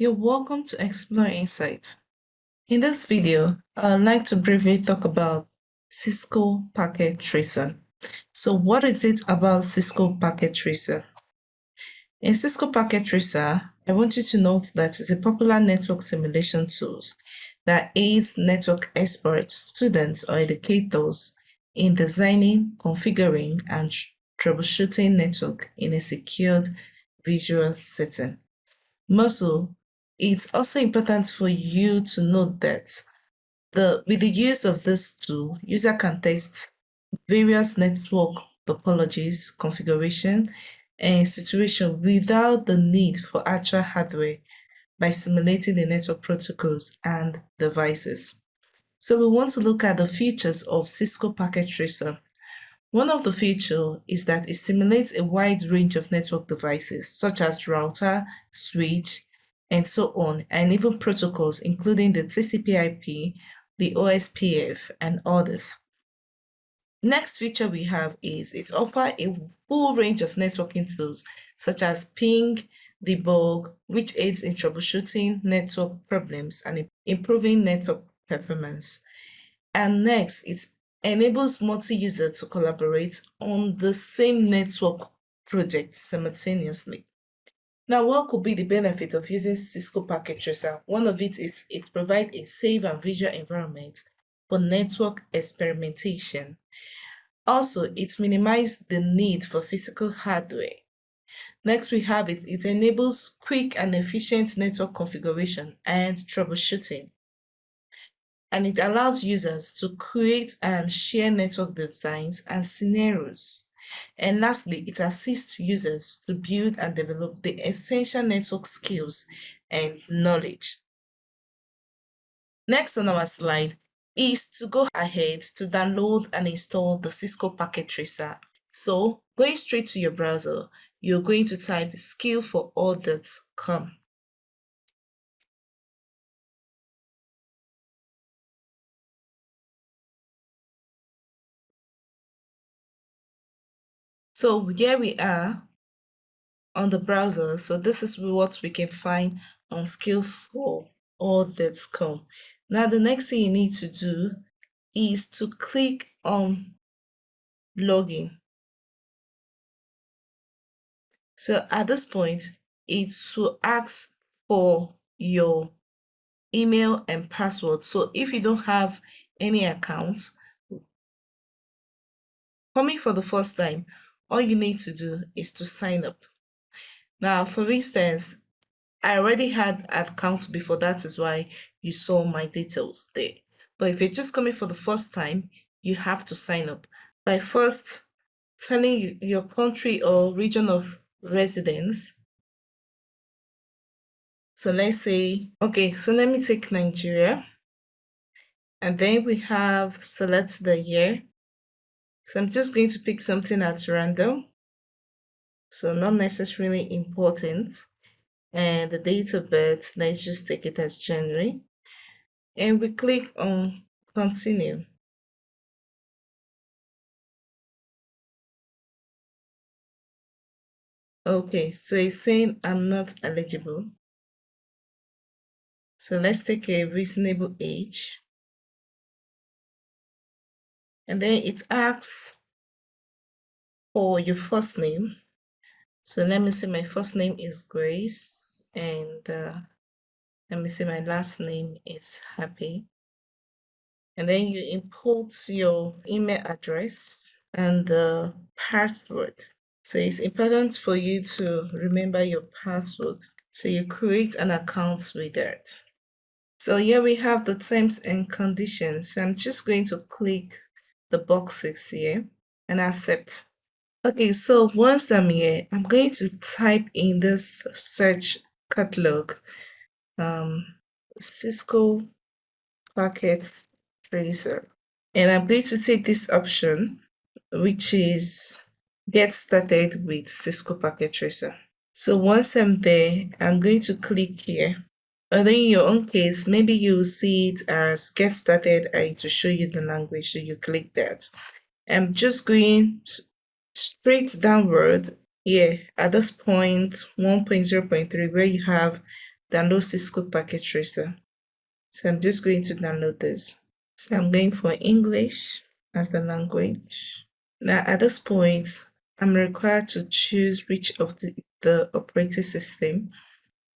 You're welcome to Explore Insight. In this video, I'd like to briefly talk about Cisco Packet Tracer. So what is it about Cisco Packet Tracer? In Cisco Packet Tracer, I want you to note that it's a popular network simulation tool that aids network experts, students, or educators in designing, configuring, and troubleshooting network in a secured visual setting. Also, it's also important for you to note that with the use of this tool, user can test various network topologies, configuration, and situation without the need for actual hardware by simulating the network protocols and devices. So we want to look at the features of Cisco Packet Tracer. One of the features is that it simulates a wide range of network devices, such as router, switch, and so on, and even protocols, including the TCP/IP, the OSPF, and others. Next feature we have is it offers a full range of networking tools, such as ping, debug, which aids in troubleshooting network problems and improving network performance. And next, it enables multi-users to collaborate on the same network project simultaneously. Now, what could be the benefit of using Cisco Packet Tracer? One of it is it provides a safe and visual environment for network experimentation. Also, it minimizes the need for physical hardware. Next, we have it enables quick and efficient network configuration and troubleshooting. And it allows users to create and share network designs and scenarios. And lastly, it assists users to build and develop the essential network skills and knowledge. Next on our slide is to go ahead to download and install the Cisco Packet Tracer. So going straight to your browser, you're going to type skill4all.com. So here we are on the browser. So this is what we can find on skill4all.com. Now the next thing you need to do is to click on login. So at this point, it will ask for your email and password. So if you don't have any accounts, coming for the first time, all you need to do is to sign up. Now, for instance, I already had an account before, that is why you saw my details there. But if you're just coming for the first time, you have to sign up by first telling you your country or region of residence. So let's say, okay, so let me take Nigeria. And then we have select the year. So I'm just going to pick something at random. So not necessarily important. And the date of birth, let's just take it as January. And we click on continue. Okay, so it's saying I'm not eligible. So let's take a reasonable age. And then it asks for your first name. So let me say my first name is Grace, and let me say my last name is Happy. And then you input your email address and the password. So it's important for you to remember your password. So you create an account with that. So here we have the terms and conditions. So I'm just going to click the boxes here and accept. Okay, so once I'm here, I'm going to type in this search catalog, Cisco Packet Tracer. And I'm going to take this option, which is get started with Cisco Packet Tracer. So once I'm there, I'm going to click here. Or then in your own case, maybe you see it as get started and to show you the language, so you click that. I'm just going straight downward here at this point 1.0.3 where you have download Cisco Packet Tracer. So I'm just going to download this. So I'm going for English as the language. Now at this point, I'm required to choose which of the operating system.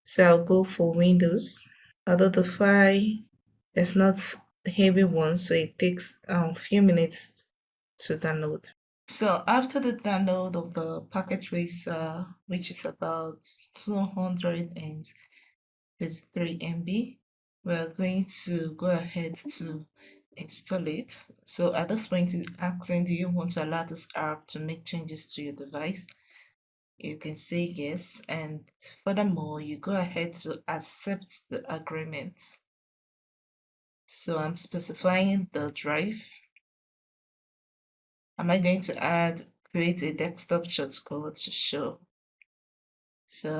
So I'll go for Windows. Although the file is not a heavy one, so it takes a few minutes to download. So after the download of the packet tracer, which is about 233 MB, we're going to go ahead to install it. So at this point, it's asking, do you want to allow this app to make changes to your device? You can say yes, and furthermore, you go ahead to accept the agreement. So I'm specifying the drive. Am I going to create a desktop shortcut to show? So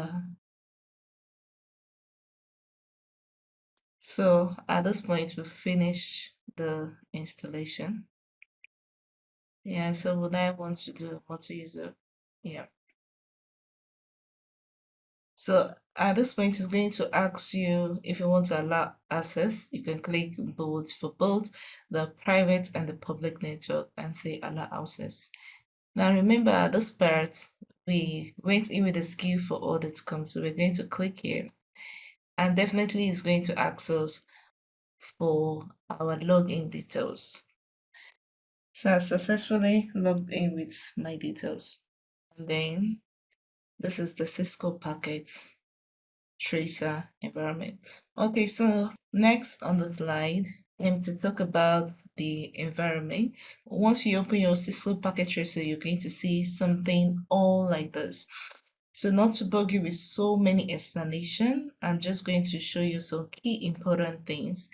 at this point, we finish the installation. Yeah, so what I want to do, multi-user. Yeah. So at this point, it's going to ask you if you want to allow access. You can click both for both the private and the public network and say allow access. Now remember at this part, we went in with a skill for order to come. So we're going to click here, and definitely it's going to ask us for our login details. So I successfully logged in with my details. And then this is the Cisco Packet Tracer environment. Okay, so next on the slide, I'm to talk about the environment. Once you open your Cisco Packet Tracer, you're going to see something all like this. So not to bug you with so many explanation, I'm just going to show you some key important things.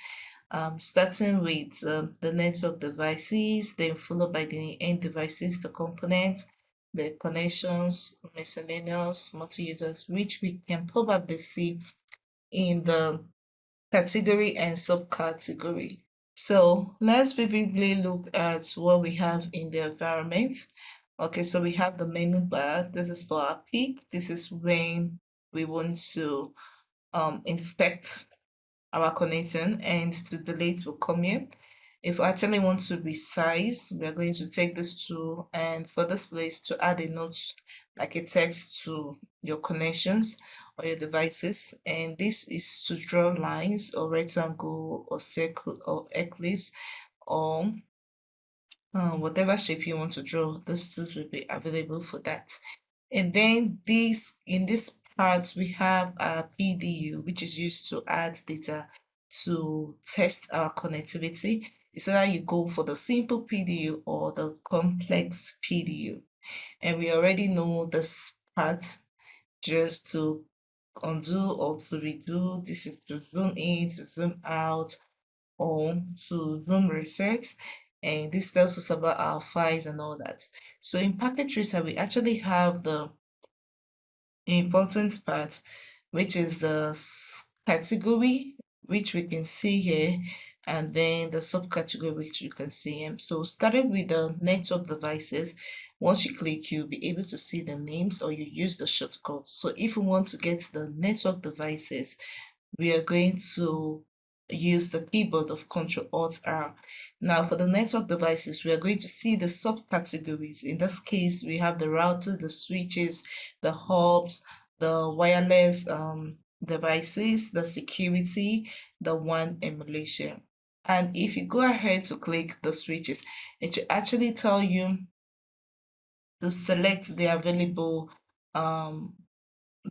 Starting with the network devices, then followed by the end devices, the component, the connections, miscellaneous, multi-users, which we can probably see in the category and subcategory. So let's vividly look at what we have in the environment. Okay, so we have the menu bar. This is for our peak. This is when we want to inspect our connection, and to delete will come here. If we actually want to resize, we are going to take this tool, and for this place to add a note like a text to your connections or your devices, and this is to draw lines or rectangle or circle or eclipse or whatever shape you want to draw. These tools will be available for that. And then in this part, we have our PDU, which is used to add data to test our connectivity. It's either you go for the simple PDU or the complex PDU. And we already know this part. Just to undo or to redo. This is to zoom in, to zoom out, or to zoom reset. And this tells us about our files and all that. So in Packet Tracer, we actually have the important part, which is the category, which we can see here, and then the subcategory, which you can see here. So starting with the network devices, once you click, you'll be able to see the names, or you use the shortcut. So if we want to get the network devices, we are going to use the keyboard of Ctrl-Alt-R. Now for the network devices, we are going to see the subcategories. In this case, we have the routers, the switches, the hubs, the wireless devices, the security, the WAN emulation. And if you go ahead to click the switches, it will actually tell you to select the available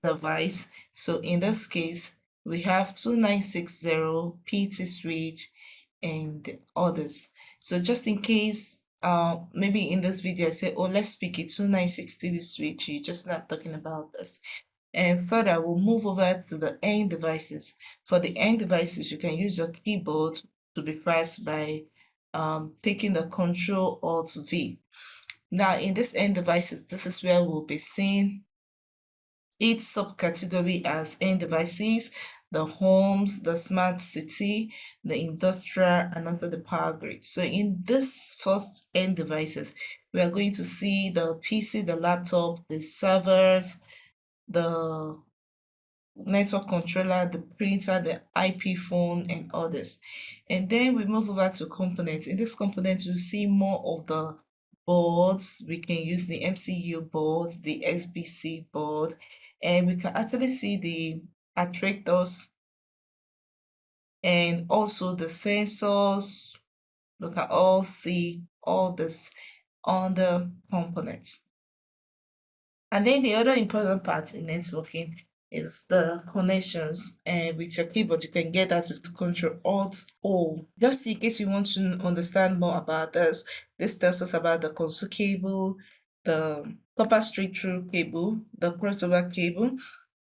device. So in this case, we have 2960 PT switch and others. So just in case, maybe in this video I say, oh, let's pick a 2960 switch, you just not talking about this. And further, we'll move over to the end devices. For the end devices, you can use your keyboard to be fast by taking the Ctrl-Alt-V. Now, in this end devices, this is where we'll be seeing each subcategory as end devices, the homes, the smart city, the industrial, and also the power grid. So in this first end devices, we are going to see the PC, the laptop, the servers, the network controller, the printer, the IP phone, and others. And then we move over to components. In this component, you'll see more of the boards. We can use the MCU board, the SBC board, and we can actually see the attractors and also the sensors. We can all see all this on the components. And then the other important part in networking is the connections. And with your keyboard, you can get that with Control Alt O. Just in case you want to understand more about this tells us about the console cable, the copper straight through cable, the crossover cable,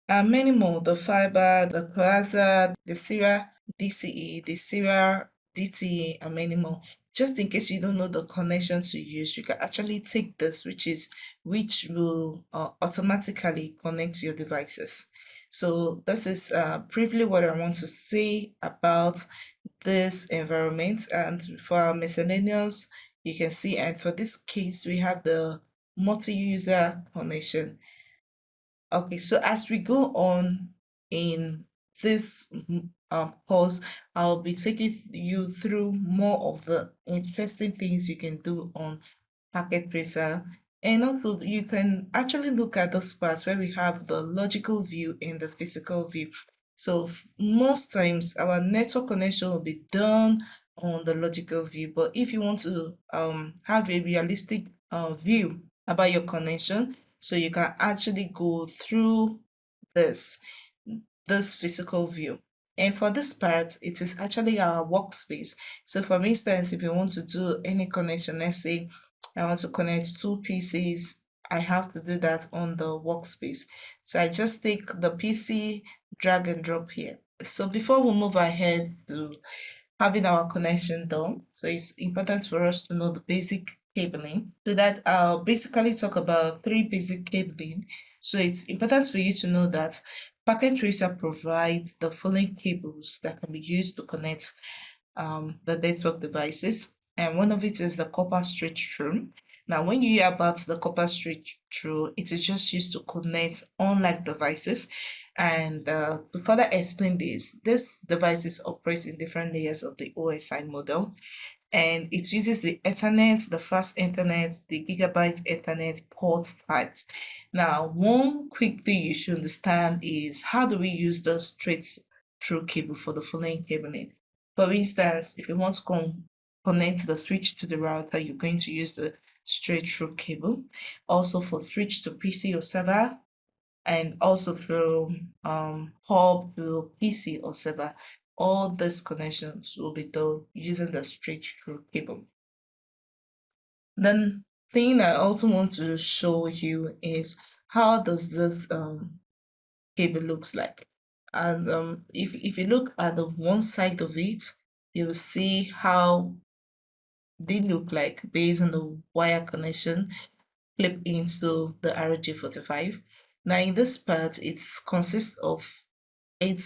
and many more. The fiber, the quasar, the serial DCE, the serial DTE, and many more. Just in case you don't know the connection to use, you can actually take this, which will automatically connect your devices. So this is briefly what I want to say about this environment. And for our miscellaneous, you can see, and for this case, we have the multi-user connection. Okay, so as we go on in this course, I'll be taking you through more of the interesting things you can do on Packet Tracer. And also, you can actually look at this part where we have the logical view and the physical view. So most times, our network connection will be done on the logical view. But if you want to have a realistic view about your connection, so you can actually go through this physical view. And for this part, it is actually our workspace. So for instance, if you want to do any connection, let's say I want to connect two PCs, I have to do that on the workspace. So I just take the PC, drag and drop here. So before we move ahead to having our connection done, so it's important for us to know the basic cabling. So that I'll basically talk about three basic cabling. So it's important for you to know that Packet Tracer provides the following cables that can be used to connect the network devices. And one of it is the copper straight through. Now, when you hear about the copper straight through, it is just used to connect unlike devices. And to further explain this devices operate in different layers of the OSI model. And it uses the Ethernet, the fast Ethernet, the gigabyte Ethernet port types. Now, one quick thing you should understand is how do we use the straight through cable for the following cabling. For instance, if you want to connect the switch to the router, you're going to use the straight through cable. Also for switch to PC or server, and also from hub to PC or server, all these connections will be done using the straight through cable. Then thing I also want to show you is how does this cable looks like. And if you look at the one side of it, you'll see how they look like based on the wire connection clip into the RJ45. Now in this part, it consists of 8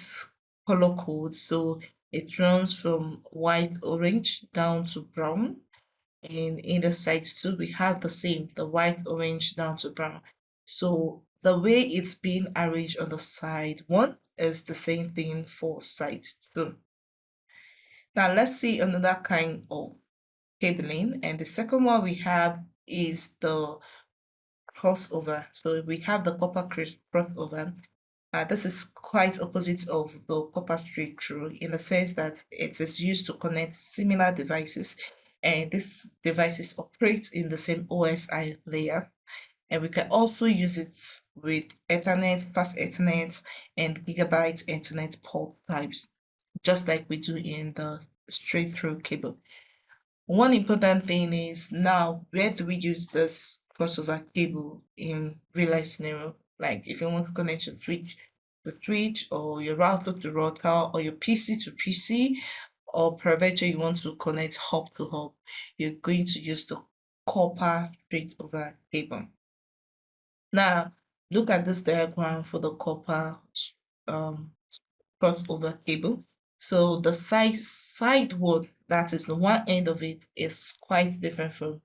color codes. So it runs from white, orange down to brown. And in the side 2, we have the same, the white, orange down to brown. So the way it's being arranged on the side 1 is the same thing for side 2. Now let's see another kind of cabling. And the second one we have is the crossover. So we have the copper crossover. This is quite opposite of the copper straight through in the sense that it is used to connect similar devices, and these devices operate in the same OSI layer. And we can also use it with Ethernet, fast Ethernet, and gigabyte Ethernet port types, just like we do in the straight through cable. One important thing is now, where do we use this crossover cable in real life scenario? Like if you want to connect your switch, or your router to router, or your PC to PC, or peradventure you want to connect hub to hub, you're going to use the copper straight over cable. Now, look at this diagram for the copper um, crossover cable. So the side one, that is the one end of it, is quite different from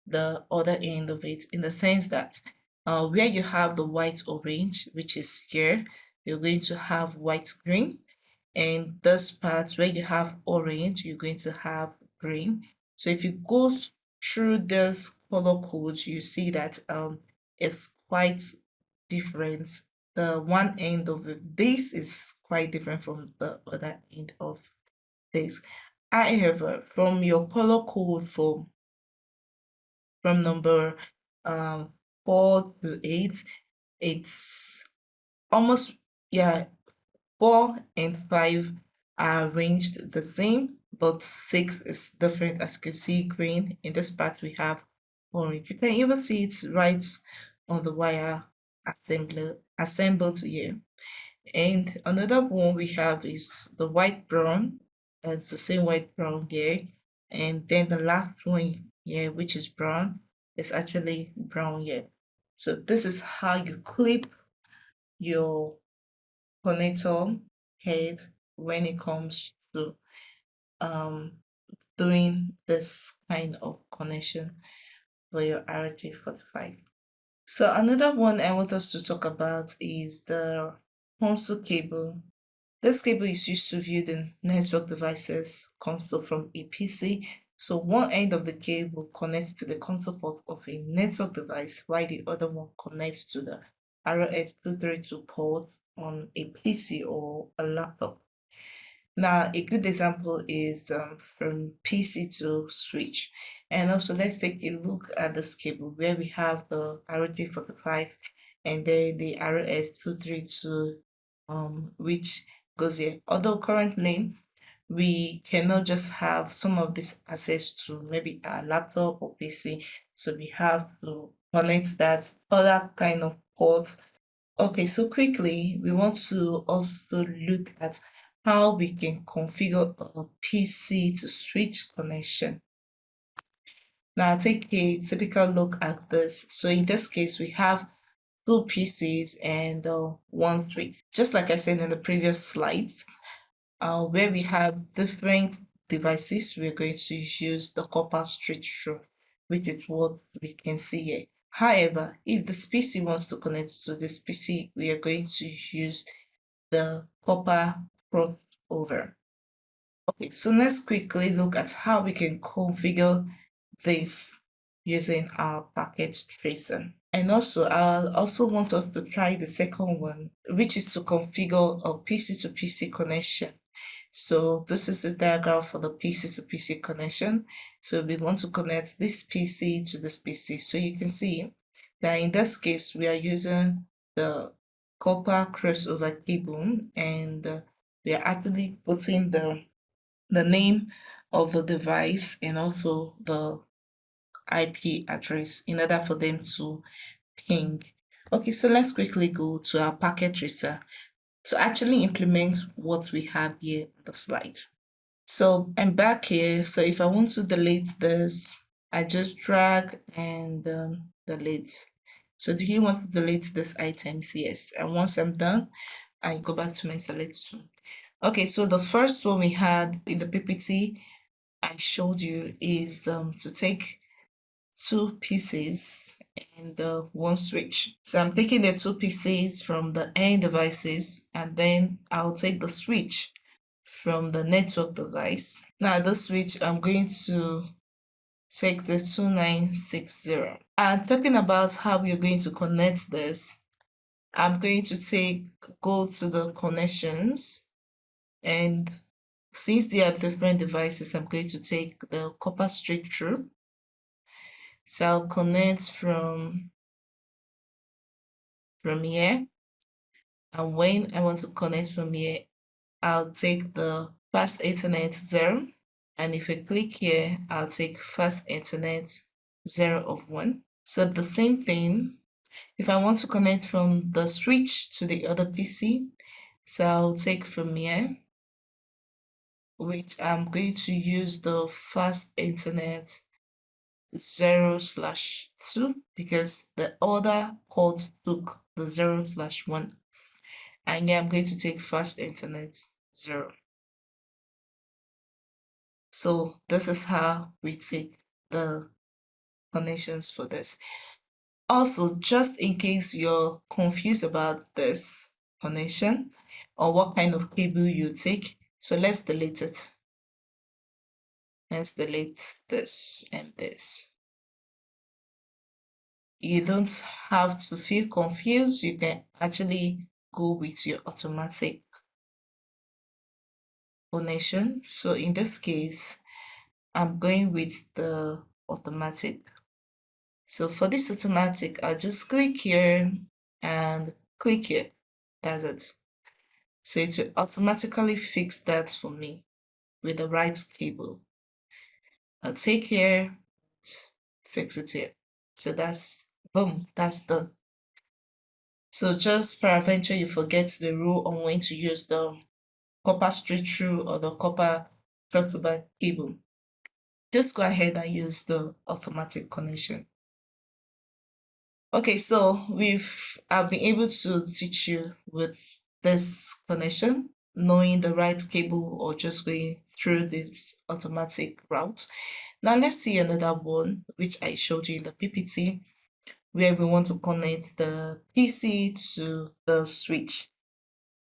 the other end of it, in the sense that where you have the white orange, which is here, you're going to have white green, and this part where you have orange, you're going to have green. So if you go through this color code, you see that it's quite different. The one end of this is quite different from the other end of this. However, from your color code from number 4 to 8, it's almost, yeah, 4 and 5 are arranged the same, but 6 is different. As you can see, green. In this part, we have orange. You can even see it's right on the wire assembled here. And another one we have is the white brown. It's the same white brown here. And then the last one here, which is brown, is actually brown here. So this is how you clip your connector head when it comes to doing this kind of connection for your RJ45. So another one I want us to talk about is the console cable. This cable is used to view the network devices console from a PC. So one end of the cable connects to the console port of a network device, while the other one connects to the RS232 port on a PC or a laptop. Now, a good example is from PC to switch. And also, let's take a look at this cable where we have the RJ45 and then the RS232, which goes here. Although currently, we cannot just have some of this access to maybe a laptop or PC. So we have to connect that other kind of port. Okay, so quickly, we want to also look at how we can configure a PC to switch connection. Now, take a typical look at this. So in this case, we have two PCs and one switch. Just like I said in the previous slides, where we have different devices, we're going to use the copper switch through, which is what we can see here. However, if this PC wants to connect to this PC, we are going to use the copper crossover. Okay, so let's quickly look at how we can configure this using our packet tracer. And also, I'll also want us to try the second one, which is to configure a PC to PC connection. So this is the diagram for the PC to PC connection. So we want to connect this PC to this PC. So you can see that in this case, we are using the copper crossover cable, and we are actually putting the name of the device and also the IP address in order for them to ping. Okay, so let's quickly go to our packet tracer to actually implement what we have here on the slide. So I'm back here. So if I want to delete this, I just drag and delete. So do you want to delete these items? Yes. And once I'm done, I go back to my select tool. Okay, so the first one we had in the PPT I showed you is to take two pieces and one switch. So I'm taking the two pieces from the end devices, and then I'll take the switch from the network device. Now the switch, I'm going to take the 2960. And talking about how we're going to connect this, I'm going to go to the connections, and since they are different devices, I'm going to take the copper straight through. So I'll connect from here, and when I want to connect from here, I'll take the fast internet 0, and if I click here, I'll take fast internet 0 of 1. So the same thing, if I want to connect from the switch to the other PC, so I'll take from here, which I'm going to use the fast internet 0/2 because the other port took the 0/1, and yeah, I'm going to take fast internet 0. So this is how we take the connections for this. Also, just in case you're confused about this, connection or what kind of cable you take. So let's delete it. Let's delete this and this. You don't have to feel confused. You can actually go with your automatic connection. So in this case, I'm going with the automatic. So for this automatic, I'll just click here and click here. That's it. So it will automatically fix that for me with the right cable. I'll take here, fix it here. So that's, boom, that's done. So just peradventure you forget the rule on when to use the copper straight through or the copper cross-over cable, just go ahead and use the automatic connection. Okay, so I've been able to teach you with this connection, knowing the right cable or just going through this automatic route. Now let's see another one, which I showed you in the PPT, where we want to connect the PC to the switch.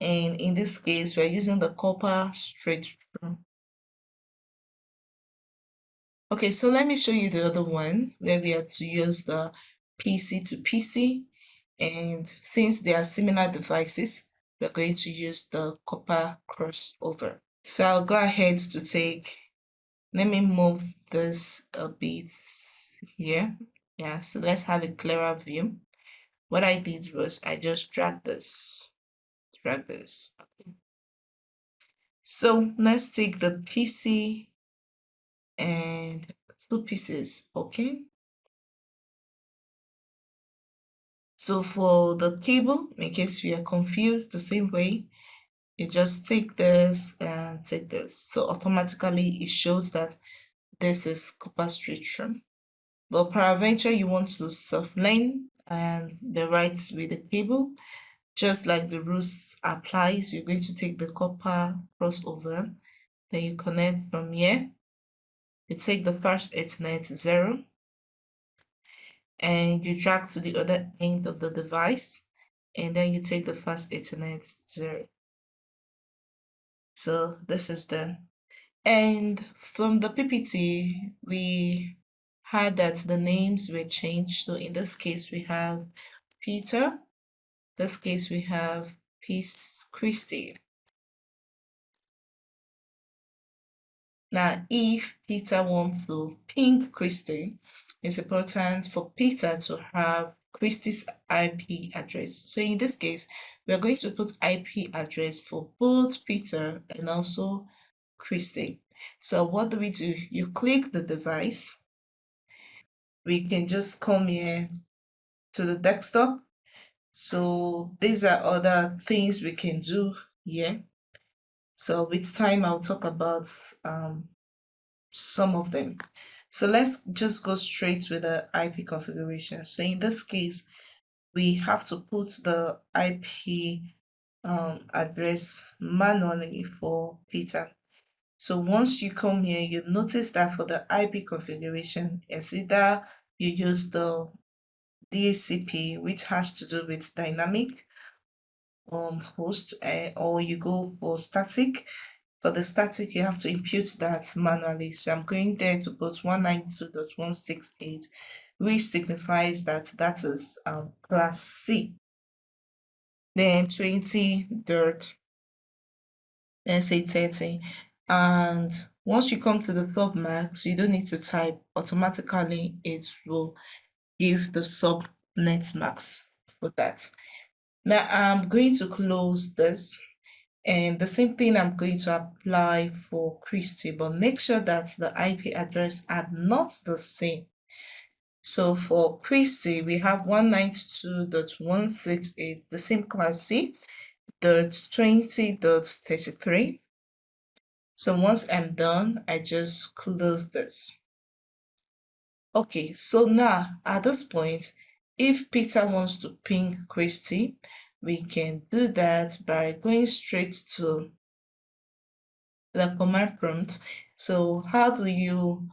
And in this case, we're using the copper straight through. Okay, so let me show you the other one where we had to use the PC to PC. And since they are similar devices, we're going to use the copper crossover. So I'll go ahead to let me move this a bit here. Yeah, so let's have a clearer view. What I did was I just dragged this. Okay. So let's take the PC and two pieces, okay? So for the cable, in case you are confused, the same way, you just take this and take this. So automatically it shows that this is copper straight through. But peradventure you want to soft line and the right with the cable, just like the rules applies, you're going to take the copper crossover, then you connect from here. You take the first Ethernet 0 and you drag to the other end of the device, and then you take the first Ethernet 0. So this is done. And from the PPT, we had that the names were changed. So in this case, we have Peter. This case, we have Peace Christie. Now, if Peter wants to ping Christie, it's important for Peter to have Christie's IP address. So in this case, we are going to put IP address for both Peter and also Christie. So what do? You click the device. We can just come here to the desktop. So these are other things we can do here. So with time, I'll talk about some of them. So let's just go straight with the IP configuration. So in this case, we have to put the IP address manually for Peter. So once you come here, you notice that for the IP configuration, it's either you use the DHCP, which has to do with dynamic host, or you go for static. For the static, you have to impute that manually. So I'm going there to put 192.168, which signifies that that is class C. Then 20 dot, let's say 30. And once you come to the submax, you don't need to type. Automatically, it will give the subnet max for that. Now I'm going to close this. And the same thing I'm going to apply for Christie, but make sure that the IP address are not the same. So for Christie, we have 192.168, the same class C, .20.33. So once I'm done, I just close this. Okay, so now at this point, if Peter wants to ping Christie, we can do that by going straight to the command prompt. So how do you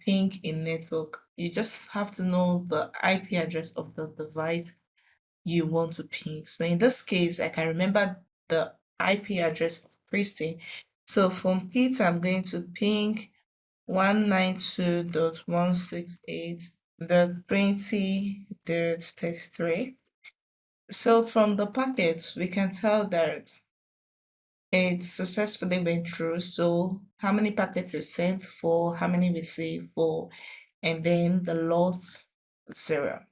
ping a network? You just have to know the IP address of the device you want to ping. So in this case, I can remember the IP address of Christy. So from Peter, I'm going to ping 192.168.20.33. So from the packets, we can tell that it successfully went through. So how many packets we sent for, how many we received for, and then the lot 0.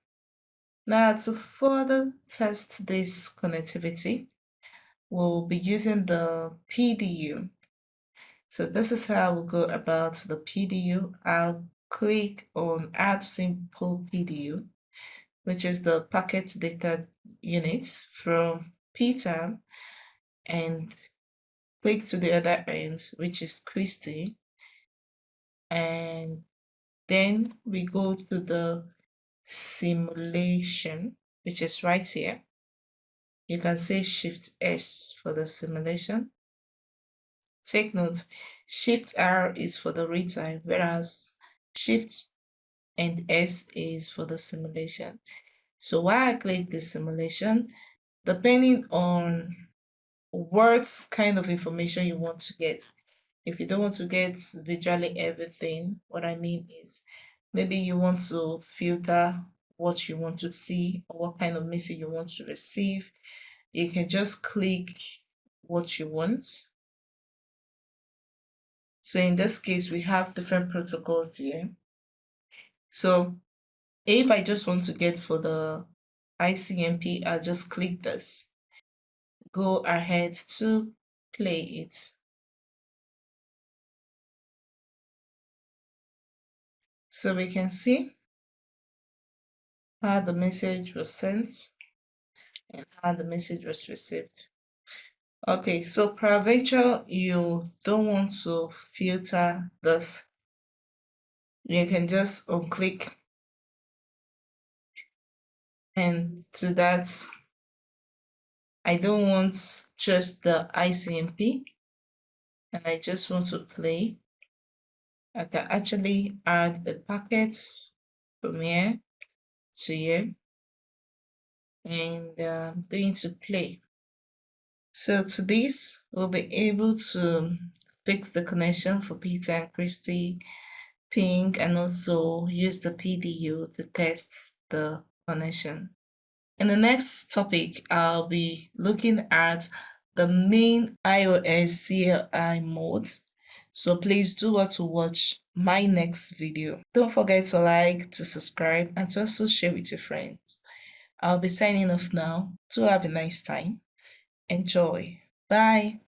Now to further test this connectivity, we'll be using the PDU. So this is how we'll go about the PDU. I'll click on Add Simple PDU, which is the packet data unit from PTAM, and click to the other end, which is Christy. And then we go to the simulation, which is right here. You can say Shift S for the simulation. Take note, Shift R is for the read time, whereas Shift and S is for the simulation. So while I click the simulation, depending on what kind of information you want to get. If you don't want to get visually everything, what I mean is maybe you want to filter what you want to see or what kind of message you want to receive, you can just click what you want. So in this case, we have different protocols here. So if I just want to get for the ICMP, I'll just click this. Go ahead to play it. So we can see how the message was sent and how the message was received. Okay, so peradventure you don't want to filter this, you can just unclick, and to that, I don't want just the ICMP and I just want to play. I can actually add a packet from here to here, and I'm going to play. So to this, we'll be able to fix the connection for Peter and Christy, ping, and also use the PDU to test the connection. In the next topic, I'll be looking at the main iOS CLI modes. So please do want to watch my next video. Don't forget to like, to subscribe, and to also share with your friends. I'll be signing off now. Do have a nice time. Enjoy. Bye.